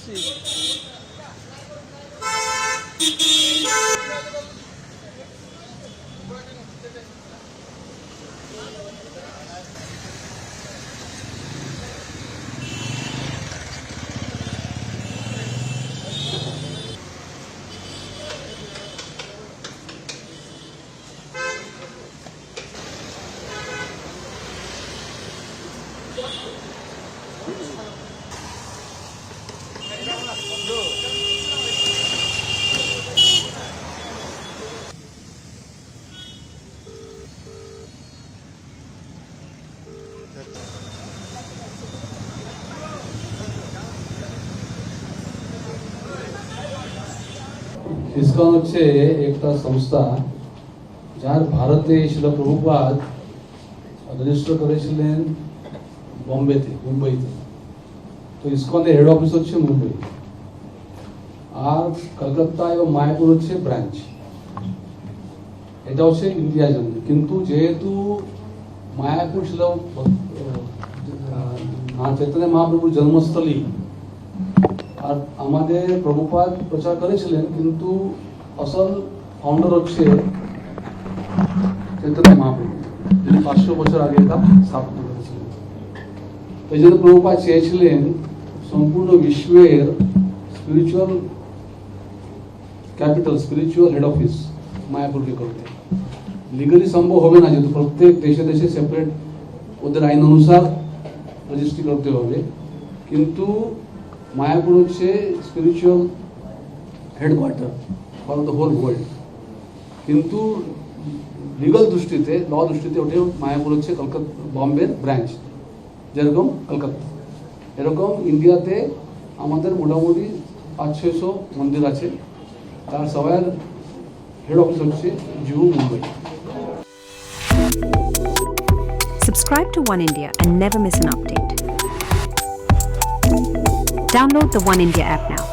আসছি। ইসকন হচ্ছে একটা সংস্থা যার ভারতে ছিল প্রভুপাদ রেজিস্টার করেছিলেন মুম্বাইতে। তো ইসকনের হেড অফিস হচ্ছে মুম্বাই, আর কলকাতা এবং মায়াপুর হচ্ছে ব্রাঞ্চ। এটা হচ্ছে ইন্ডিয়ার জন্য, কিন্তু যেহেতু মায়াপুর ছিল চৈতন্য মহাপ্রভুর জন্মস্থলী, আর আমাদের প্রভুপাদ প্রচার করেছিলেন, কিন্তু আসল ফাউন্ডার হচ্ছে চৈতন্য মহাপ্রভু, যিনি 500 বছর আগে এটা স্থাপন করেছিলেন। এই জন্য প্রভুপাদ চেয়েছিলেন সম্পূর্ণ বিশ্বের spiritual capital, spiritual head office মায়াপুরকে করতে। লিগালি সম্ভব হবে না, যেহেতু প্রত্যেক দেশে দেশে সেপারেট ওদের আইন অনুসার রেজিস্ট্রি করতে হবে, কিন্তু মায়াপুর হচ্ছে spiritual headquarter for the whole world. কিন্তু লিগাল দৃষ্টিতে, ল দৃষ্টিতে ওটা মায়াপুর হচ্ছে কলকাতা বম্বের ব্রাঞ্চ, যেরকম কলকাতা। এরকম ইন্ডিয়াতে আমাদের মোটামুটি 500-600 মন্দির আছে, তার সবার হেড অফিস হচ্ছে Juhu, Mumbai. Subscribe to One India and never miss an update. Download the One India app now.